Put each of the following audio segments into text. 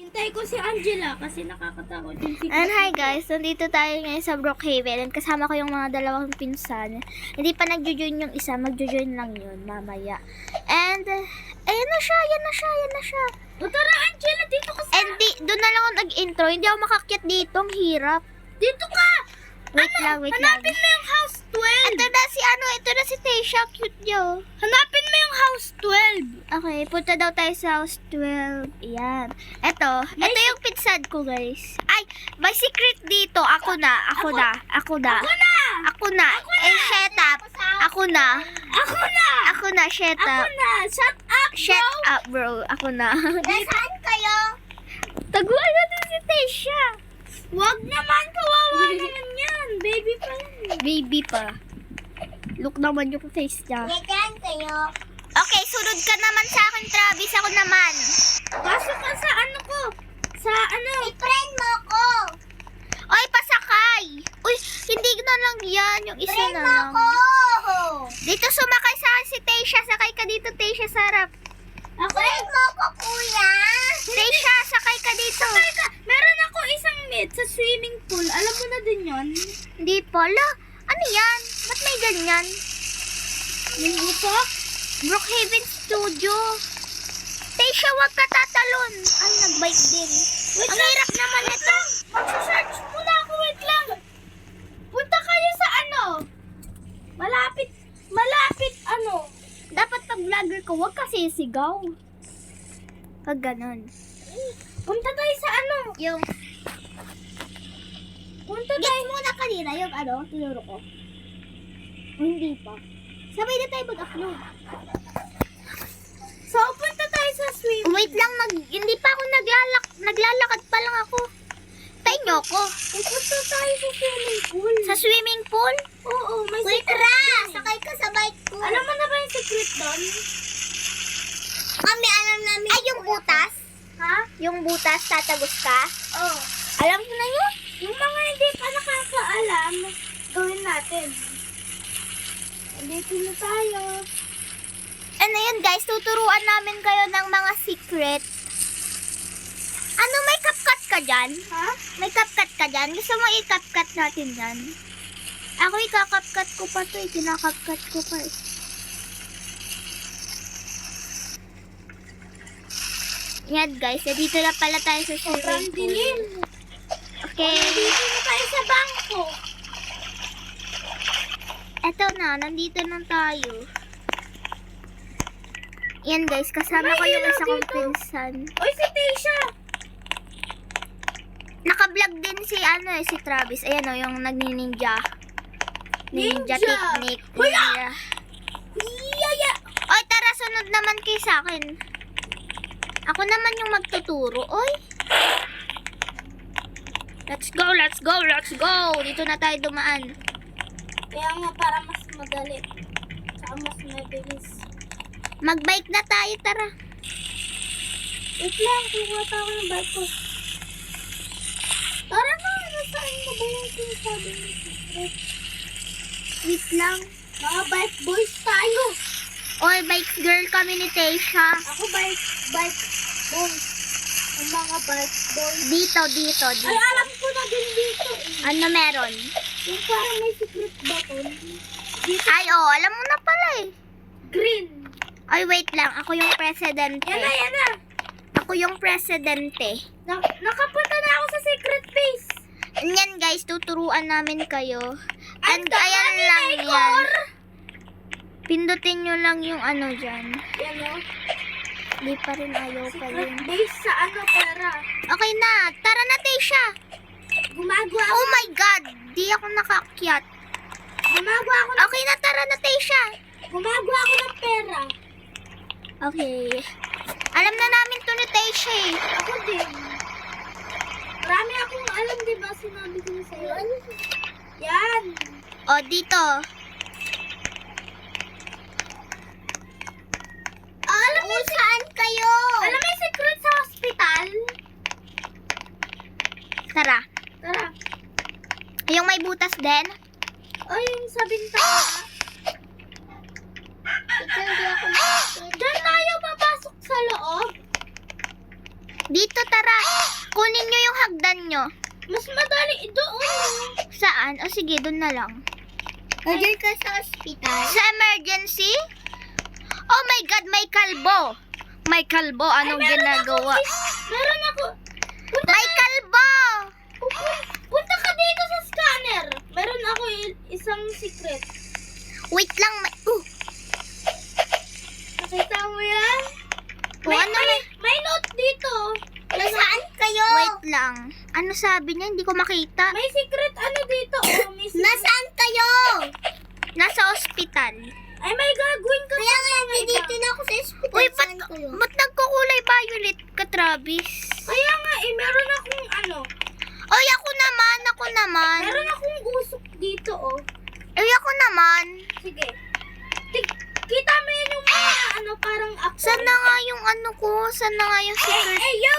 Hintay ko si Angela kasi nakakatakot din si And hi guys, nandito tayo ngayon sa Brookhaven and kasama ko yung mga dalawang pinsan. Hindi pa nagjo-join yung isa, magjo-join lang yun mamaya. And, ayan na siya, yan na siya. O tara Angela, dito ka sa... And doon na lang ako nag-intro, hindi ako makakyat dito, ang hirap. Dito ka! Wait lang. Hanapin mo yung house 12! Ito na si Taysha, cute niyo. Hanapin mo yung house 12! Okay, punta daw tayo sa house 12. Ayan. Ito yung pinsan ko guys. Ay, may secret dito. Ako na. Shut up. Ako na. Shut up. Shut up, bro. Ako na. Nasaan kayo? Taguan natin si Taysha. Wag naman, kawawa naman yan. Baby pa yan. Baby pa. Look naman yung face niya. Nasaan kayo? Okay, sunod ka naman sa akin, Travis. Ako naman. Pasok ka sa ano ko. Sa ano? I-friend mo ko. Oy, pasakay. Uy, hindi na lang yan. Yung isa na lang. Dito sumakay sa akin si Taysha. Sakay ka dito, Taysha, sarap. Friend mo ko, kuya. Taysha, sakay ka dito. Sakay ka. Meron ako isang mate sa swimming pool. Alam mo na din yon. Hindi pala. Ano yan? Ba't may ganyan? Yung usok? Brookhaven Studio. Taysha, wag ka tatalon. Ay, nagbike din. Wait Ang lang. hirap naman ito. Magsa-search muna ako. Wait lang. Punta kayo sa ano? Malapit ano? Dapat pag vlogger ko, wag ka sisigaw. Pag ganun. Punta tayo sa ano? Yung, Punta tayo. gets muna kanina yung ano, tinuro ko. O, hindi pa. Sabay na tayo mag-upload. So, punta tayo sa swimming. Wait lang, hindi pa ako naglalakad pa lang ako. Tayo nyo ako. Punta tayo sa swimming pool. Sa swimming pool? Oo, may Wait, secret Ra! doon eh. Sakay ka sa bike ko. Alam mo na ba yung secret doon? Kami alam namin. Ay, yung butas? Ha? Yung butas, tatagos ka? Oo. Alam ko na yun. Yung mga hindi pa nakakaalam, gawin natin. Andito na tayo. Ano yun guys, tuturuan namin kayo ng mga secret. Ano, may kapkat ka dyan? Ha? May kapkat ka dyan? Gusto mo i-kapkat natin yan? Ako ikakapkat ko pa to, kinakapkat ko pa eh. Yan guys, dito na pala tayo sa Sobrang swimming pool. dilim. Okay. Andito na tayo sa bangko. Eto na, nandito na tayo. Yan guys, kasama ko yung isa kong pinsan. Oy, si Taysha. Naka-vlog din si si Travis. Ayan o, yung nagni-ninja. Ninja Ninja. technique. Wala! Ninja. Yaya! Oy, tara, sunod naman kayo sa akin. Ako naman yung magtuturo. Oy. Let's go. Dito na tayo dumaan. Kaya nga para mas madali. Saka mas mabilis. Mag-bike na tayo, tara. Wait lang, kukuha pa ako ng bike ko. Tara na, nasaan mo ba yung sinasabi mo? Wait lang. Mga bike boys tayo. Oy, bike girl kami ni Taysha. Ako bike boys. Ang mga bike boys. Dito. Ay, alam ko na din dito eh. Ano meron? Yung parang may secret button. Dito, Ay, alam mo na pala eh. green. Ay, wait lang. Ako yung presidente. Yan na. Ako yung presidente. Nakapunta na ako sa secret base. Yan guys, tuturuan namin kayo. Ang And ayan lang yan. Dominator! Pindutin nyo lang yung ano dyan. Yan o. Di pa rin ayaw pa Secret yun. base sa ano, pera. Okay na. Tara na, Taysha. Gumagawa ako. Oh my God. Di ako nakakyat. Gumagawa ako Okay na, tara na, Taysha. Gumagawa ako ng pera. Okay. Alam na namin to ni Taysha eh. Ako din. Marami akong alam, di ba? Sinabi ko na sa'yo. Yan. O, dito. Alam mo saan kayo? Alam mo yung secret sa hospital? Tara. Tara. Yung may butas din. O yung sa bintana. Diyan tayo papasok sa loob. Dito, tara. Kunin nyo yung hagdan nyo. Mas madali doon. Saan? O sige, doon na lang. Diyan ka sa ospital. Sa emergency? Oh my God, may kalbo. May kalbo. Anong ginagawa? Meron ako. May kalbo! Punta ka dito sa scanner. Meron ako isang secret. Wait lang. Nakita mo yan? Ano May note dito. Nasaan kayo? Wait lang. Ano sabi niya? Hindi ko makita. May secret ano dito. Oh, may secret. Nasaan kayo? Nasa ospital. Ay, may gagawin ka. Kaya nga, dito na ako sa hospital. Uy, ba't nagkukulay violet ka, Travis? Kaya nga, meron akong ano. Oy, ako naman. Meron akong usok dito, oh. Ay, ako naman. Sige. Kita mo yun yung mga ano, parang ako. Saan na nga yung ano ko? Saan na nga yung secret? Yo!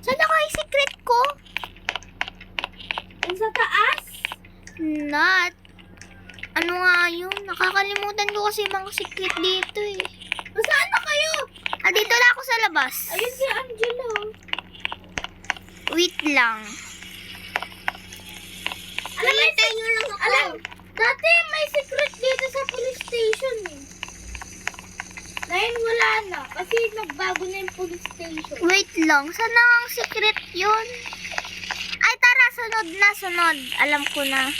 Saan na nga yung secret ko? Yung sa taas? Not. Ano nga yun? Nakakalimutan ko kasi yung mga secret dito eh. Saan na kayo? Dito na ako sa labas. Ayun si Angelo. Wait lang. Alam, dati may secret dito sa police station eh. Ngayon wala na, kasi nagbago na yung police station. Wait lang. Saan na nga ang secret yun? Ay, tara. Sunod. Alam ko na.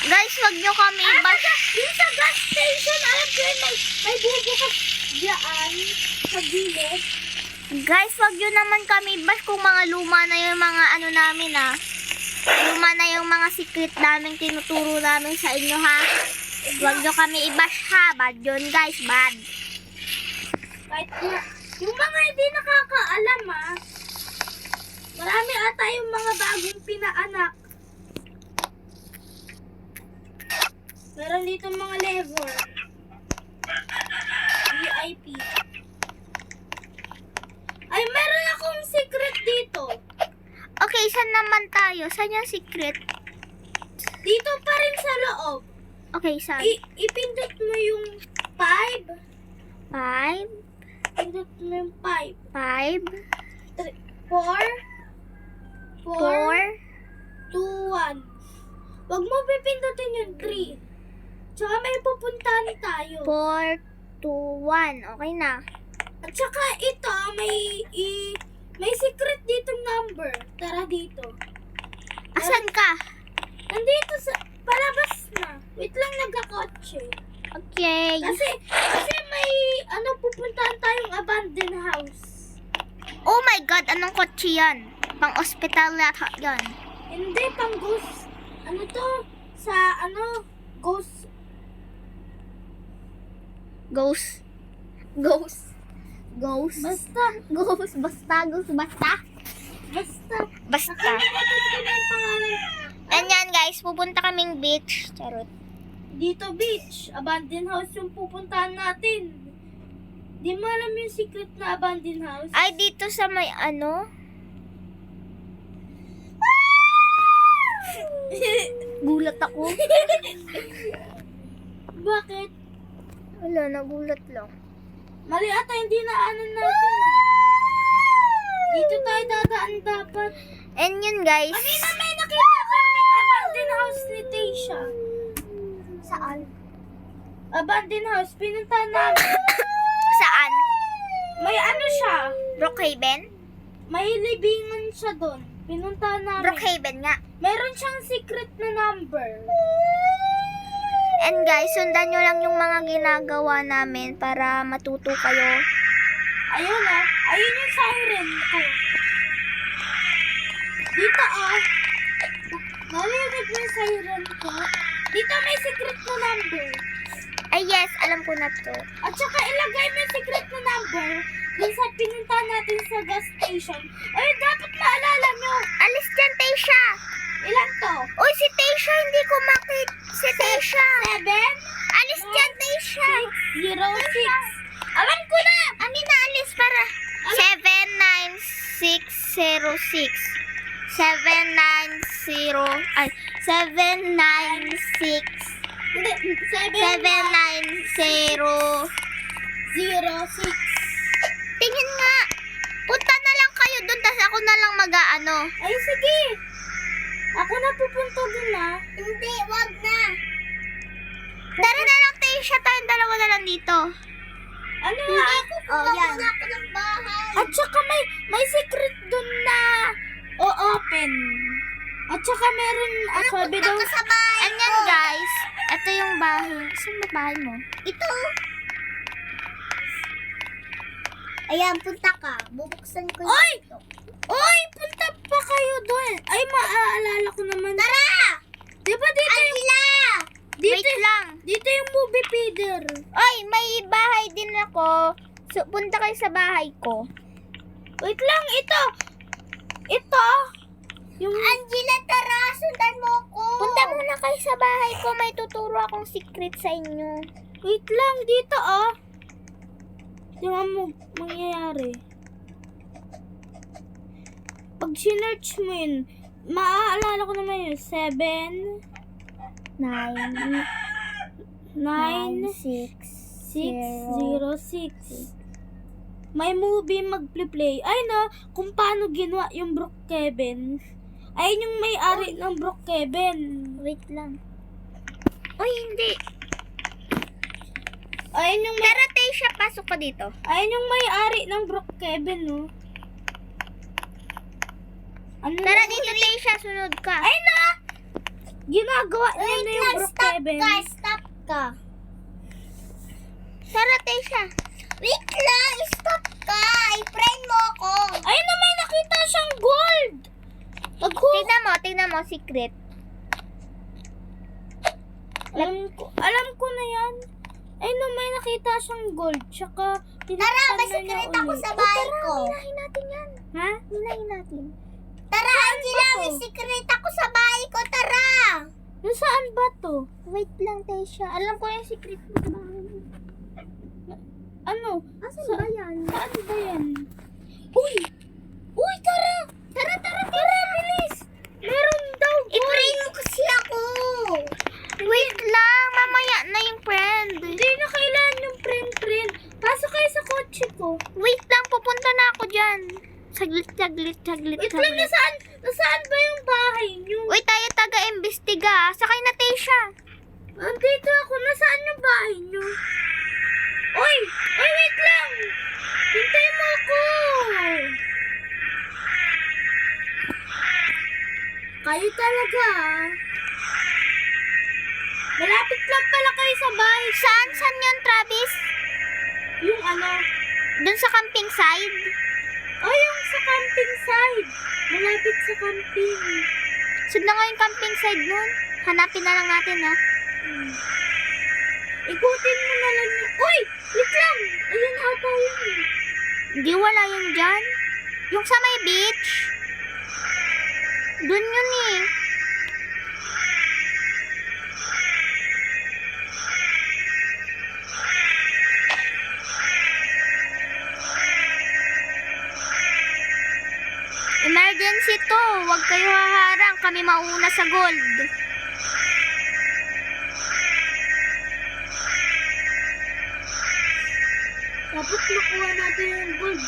Guys, wag nyo kami bash. Yung sa gas station, alam ko yun, may bubukas dyan sa gilid. Guys, wag nyo naman kami bash kung mga luma na yung mga ano namin ah. Luma na yung mga secret namin tinuturo namin sa inyo ha. Wag nyo kami i-bash ha. Bad yun guys, bad. Kahit na, yung mga hindi nakakaalam ah, marami ata yung mga bagong pinaanak. Meron dito mga level. VIP. Ay, meron akong secret dito. Okay, saan naman tayo? Saan yung secret? Dito pa rin sa loob. Okay, saan? Ipindot mo yung 5. 5? Pindot mo yung 5. 5? 4. 4? 2, 1. Wag mo pipindutin yung 3. Tsaka may pupuntahan tayo. 4, 2, 1. Okay na. At saka ito, may secret ditong number. Tara dito. Asan ka? Nandito sa, palabas na. Wait lang, nagkakotse. Okay. Kasi may, pupuntahan tayong abandoned house. Oh my God, anong kotse yan? Pang ospital yata yan. Hindi, pang ghost. Ano to? Sa, ghost. Ghost. Basta. Basta. Nakalimutan ko na yung pangalan. And yan guys, pupunta kaming beach. Charot. Dito beach. Abandoned house yung pupuntahan natin. Di mo alam yung secret na abandoned house? Ay, dito sa may ano? Gulat ako. Bakit? Wala, nagulat lang. Mali ata, hindi na natin. Dito tayo dadaan dapat. And yun guys. Kanina may nakita kaming abandoned house ni Taysha. Saan? Abandoned house, pinuntahan namin. Saan? May siya. Brookhaven? May libingan siya doon. Pinuntahan namin. Brookhaven nga. Meron siyang secret na number. And guys, sundan nyo lang yung mga ginagawa namin para matuto kayo. Ayun ayun yung siren ko. Dito narinig mo yung siren ko? Dito may secret na number. Ay yes, alam ko na to. At saka ilagay mo yung secret na number dun sa pinuntahan natin sa gas station. Ay, dapat maalala nyo. Alis dyan, Taysha. Ilan to? Uy, si Taysha, hindi ko makita. Si Taysha. 7? Alis dyan, Taysha. 06. Alam ko na! Amin na alis para. 79606. 796. Hindi, 7906. Tingin nga. Punta na lang kayo doon, tas ako na lang mag-aano. Ay, sige. Ako na pupunta dun Hindi, wag na. Tara na lang, Taysha. Tayong dalawa na lang dito. Ano yan. ako ng bahay. At saka may secret dun na o-open. At saka meron, sabi daw, And yan, guys. Ito yung bahay. Saan ba bahay mo? ito. Ayan, punta ka. Bubuksan ko yung Oy! ito. Oy! Punta pa kayo doon. Ay, maaalala ko naman. Tara! Di ba dito Angela! Wait lang. Dito yung movie feeder. Oy, may bahay din ako. So, punta kayo sa bahay ko. Wait lang, ito. Ito. Yung... Angela, tara! Sundan mo ko! Punta muna kayo sa bahay ko. May tuturo akong secret sa inyo. Wait lang, dito Yung mo mangyayari. Pag sinearch mo yun, maaalala ko naman yun. 7, 9, 606. May movie magple-play. Ay na, kung paano ginawa yung Brookhaven. Ayun yung may-ari ng Brookhaven. Wait lang. Oy, hindi. Ayun yung may... Tara, Taysha, pasok ka dito. Ayun yung may-ari ng Brookhaven, no? Ano Tara dito, Taysha, sunod ka. Ayun na! Ginagawa niya na yung Brookhaven. Stop ka. Tara, Taysha. Wait lang, stop ka. I-friend mo ako. Ayun na, may nakita siyang gold. Tingnan mo, secret. Alam ko na yan. Ayun na, may nakita siyang gold. Tsaka, Tara, may secret ako sa bahay ko. Minahin natin yan. Ha? Minahin natin. Tara, Angela, may secret ako sa bahay ko. Tara. Nasaan ba to? Wait lang, Taysha. Alam ko yung secret mo sa bahay mo. Ano? Asan ba yan? Saan ba yan? Uy! Uy, tara! Tara, bilis! Meron daw gold! I-pray mo kasi ako. Wait lang, mamaya na yung friend. Hindi na kailangan yung friend. Pasok kayo sa kotse ko. Wait lang, pupunta na ako dyan. Saglit. Wait lang, nasaan ba yung bahay niyo? Uy, tayo taga-imbestiga. Sakay na, Taysha. Andito ako. Nasaan yung bahay niyo? Uy, wait lang. Hintay mo ako. Kayo talaga. Malapit lang pala kayo sa bahay. Saan yun, Travis? Yung ano? Doon sa camping side? Yung sa camping side. Malapit sa camping. Saan na nga yung camping side nun? Hanapin na lang natin, ha? Ikutin mo na lang yun. Uy! Wait lang! Ayun ata yun. Hindi, wala yun dyan. Yung sa may beach. Doon yun eh. Emergency to. Huwag kayo haharang. Kami mauna sa gold. Dapat makuha natin yung gold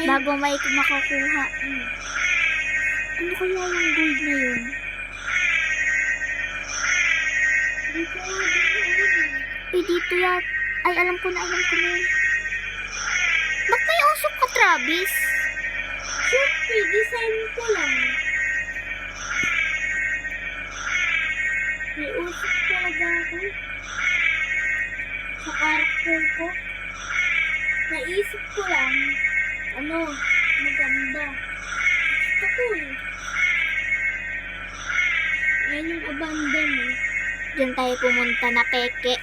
Bago may makakuha. Ano kaya yung gold na yun? Hindi ko nga din alam. Dito yan. Ay, alam ko na yun. Ba't may usok ka, Travis? Siyempre, design ko lang. May usap talaga ako. Sa karakter ko. Naisip ko lang, maganda. Gusto ko eh. Ayan yung abandon eh. Diyan tayo pumunta na peke.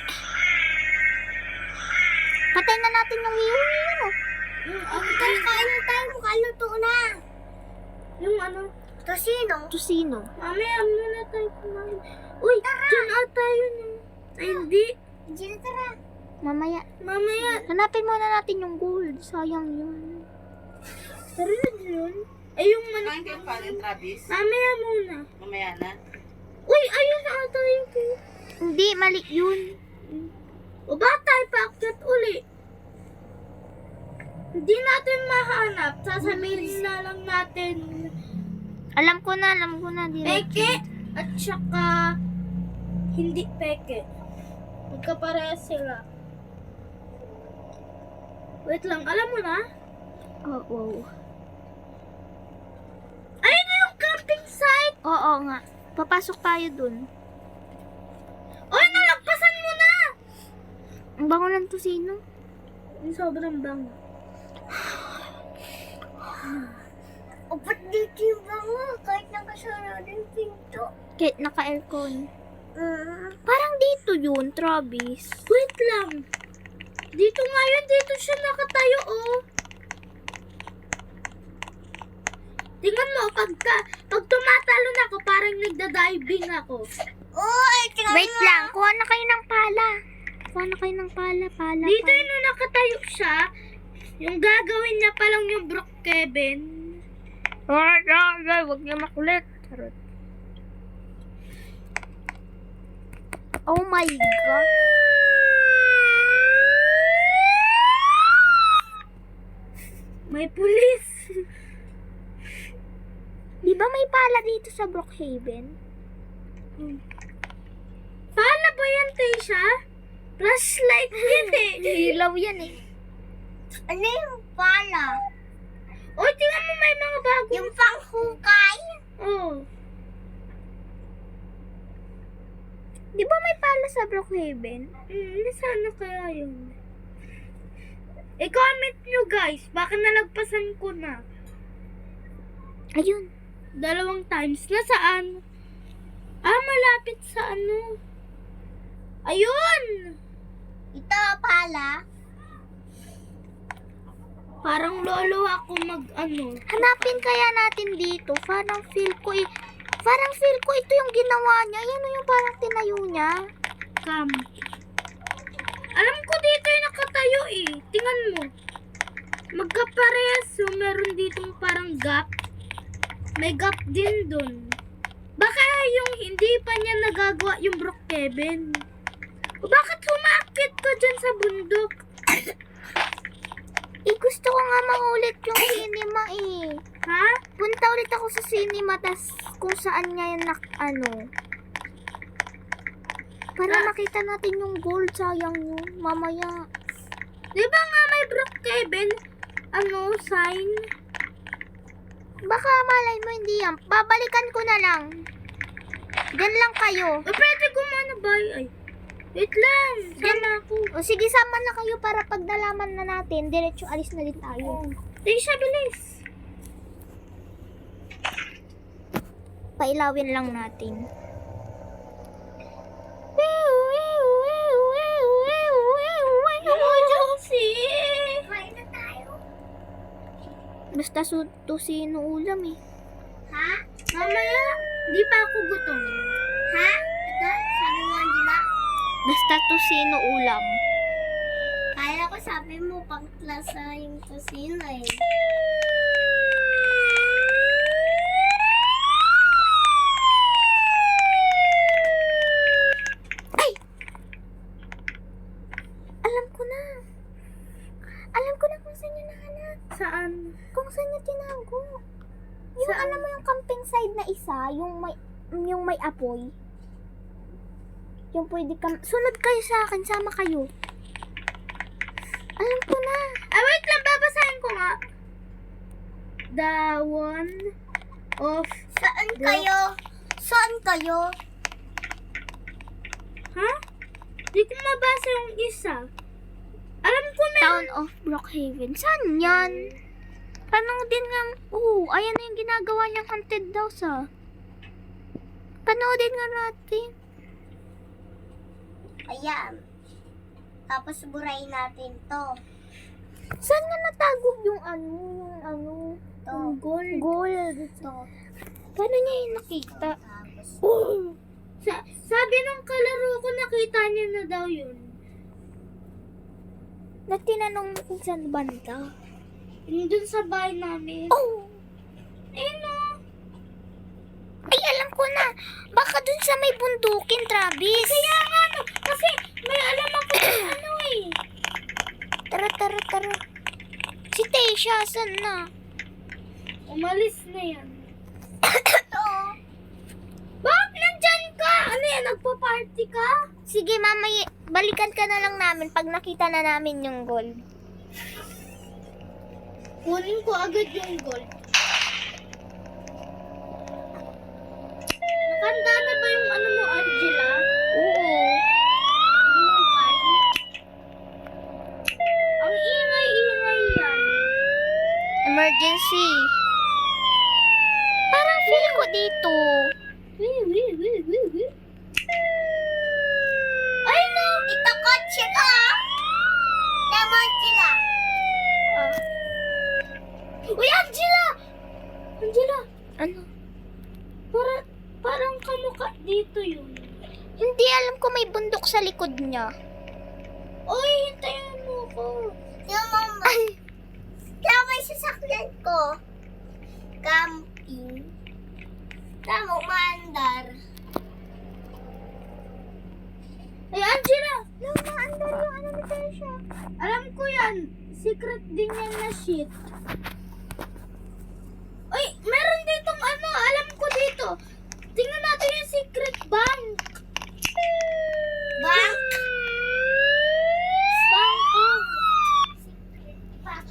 Patay na natin yung yun, oh. Kain na tayo, makaluto na. Yung Tusino. Mamaya muna tayo kumain. Uy, dyan ata yun eh. Ay, hindi. Diyan, tara. Mamaya. Hanapin muna natin yung gold. Sayang yun. Tara na dyan. Ay, yung Kain kayo pa rin, Travis. Mamaya muna. Mamaya na. Uy, ayun na ata yung cake. Hindi, mali yun. O ba tayo paakyat uli? Hindi natin mahanap. Sasabihin na lang natin Alam ko na. peke at saka hindi peke. Magkaparehas sila. Wait lang, alam mo na? Oo. Ayun na yung camping site! Oo nga. Papasok tayo dun. Oy, nalagpasan mo na! Ang bango ng tusino. Yung sobrang bango. O, ba't dito yung bango? Kahit nakasarado yung pinto. Kahit naka-aircon. Parang dito yun, Travis. Wait lang. Dito nga yun, dito siya nakatayo, oh. Tingnan mo, pag tumatalon ako, parang nagda-diving ako. Wait lang, kuha na kayo ng pala. Pala. Dito yun, nung nakatayo siya, yung gagawin niya pa lang yung Brook Kevin. Huwag niya makulit. Charot. Oh my God. May pulis. Di ba may pala dito sa Brookhaven? Pala ba yan, Taysha? Flashlight yan eh. Ilaw yan eh. Ano yung pala? Oy, tingnan mo may mga bago. Yung panghukay? Oo. Di ba may pala sa Brookhaven? Sana kaya yun. I-comment nyo guys, baka nalagpasan ko na. Ayun. 2 times. Nasaan? Malapit sa ano. Ayun! Ito pala. Parang lolo ako mag-ano. Hanapin kaya natin dito. Parang feel ko ito yung ginawa niya. Yan o yung parang tinayo niya. Cam. Alam ko dito yung nakatayo eh. Tingnan mo. Magkaparehas. So, meron ditong parang gap. May gap din dun. Baka yung hindi pa niya nagagawa yung Brook Kevin. O bakit sumakit ka dyan sa bundok? Gusto ko nga maulit yung cinema eh. Ha? Punta ulit ako sa cinema tas kung saan niya yung para makita natin yung gold. Sayang yun. Mamaya. Di ba nga may Brook Kevin? Sign? Baka malay mo hindi yan. Babalikan ko na lang. Diyan lang kayo. Pwede ko muna ba? Ay. Wait lang. Sama ako. O sige, sama na kayo para pag nalaman na natin, diretso alis na din tayo. Taysha, bilis. Pailawin lang natin. Kain na tayo. Basta tusino ulam eh. Ha? Mamaya, di pa ako gutom. Ha? Ito, sabi mo, Angela? Basta tusino ulam. Kaya ko sabi mo, pangklasa yung tusino eh. Ay! Alam ko na kung saan niya nahanap. Saan? Kung saan niya tinago. Yung alam mo yung camping side na isa, yung may apoy. Yung pwede sunod kayo sa akin, sama kayo. Alam ko na. Wait lang, babasahin ko nga. The one of... Saan kayo? Saan kayo? Ha? Di ko mabasa yung isa. Alam ko na. Town of Brookhaven. Saan yan? Tanong din nga, ayan na yung ginagawa niyang haunted house ah. Panoodin nga natin. Ayan. Tapos burayin natin to. Saan nga natago yung To. Gold. gold? To. Paano niya yung nakita? Tapos, sabi ng kalaro ko, nakita niya na daw yun. Na tinanong mo kung saan banda. Yung dun sa bahay namin. Oh! Ayun o. Ay, alam ko na. Baka dun dun sa may bundukin, Travis. Kaya nga no, kasi may alam ako kung ano eh. Tara, tara, tara. Si Tasha, saan na? Umalis na yan. Bakit nandyan ka? Ano yan, nagpa-party ka? Sige, mamaya, balikan ka na lang namin pag nakita na namin yung gold. Kunin ko agad yung gold. Nakanda na ba yung ano mo, Angela? Oo. Hintay. Ang ingay-ingay yan. Emergency. Parang feel ko dito. Ay no! Ito kotse ko. Naman sila. Uy, Angela! Angela, Ano? parang kamukha dito yun. Hindi alam ko may bundok sa likod niya. Uy, hintayin mo ko. Yung mama. Kaya may sasakyan ko. Camping. Tamo, maandar. Ay, Angela! Yung maandar yung ano ni Tasha. Alam ko yan. Secret din yan na shit. Uy, meron ditong ano. Alam ko dito. Tingnan natin yung secret bank. Bank? Bank.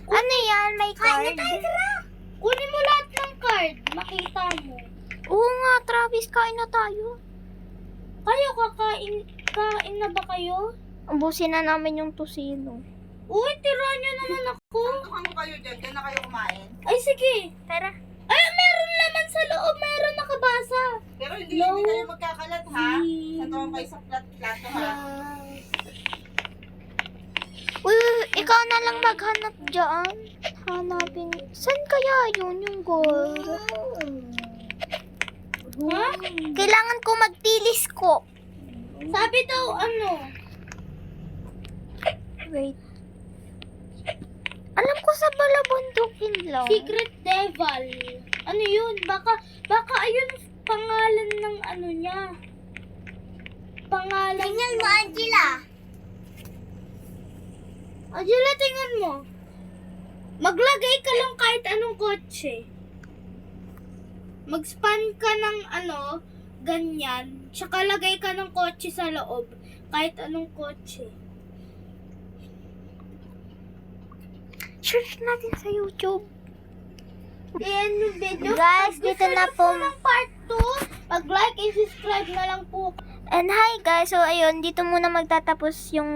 Ano yan? May card? Kunin mo lahat ng card. Makita mo. Oo nga, Travis, kain na tayo. Kayo, kain na ba kayo? Ubusin na namin yung tosino. Uy, tira nyo naman ako. Ano kayo dyan? Kaya na kayo kumain? Ay, sige. Tara. Ay, meron laman sa loob. Meron nakabasa. Pero hindi, No. hindi kayo magkakalat ha? Hmm. Santuan kayo sa plato ha? Uy, ikaw na lang maghanap dyan. Hanapin. Saan kaya yun yung gold? Ha? Kailangan ko mag-telescope. Sabi daw, ano? Wait. Alam ko sa balabundukin lang. Secret Devil. Ano yun? Baka ayun pangalan ng ano niya. Pangalan. Tingnan mo, Angela. Angela, tingnan mo. Maglagay ka lang kahit anong kotse. Mag-span ka ng ano, ganyan. Tsaka lagay ka ng kotse sa loob. Kahit anong kotse. Search natin sa YouTube. Then, yung video. Guys, Pag dito gusto na niyo po. ng part 2, mag-like and subscribe na lang po. And hi guys, so ayun, dito muna magtatapos yung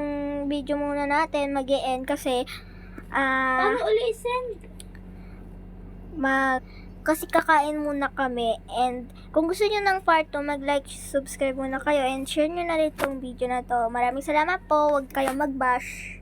video muna natin, mag-e-end kasi Paano uli send? kasi kakain muna kami, and kung gusto nyo ng part 2, mag-like, subscribe muna kayo, and share nyo na rin itong video na to. Maraming salamat po, huwag kayong mag-bash.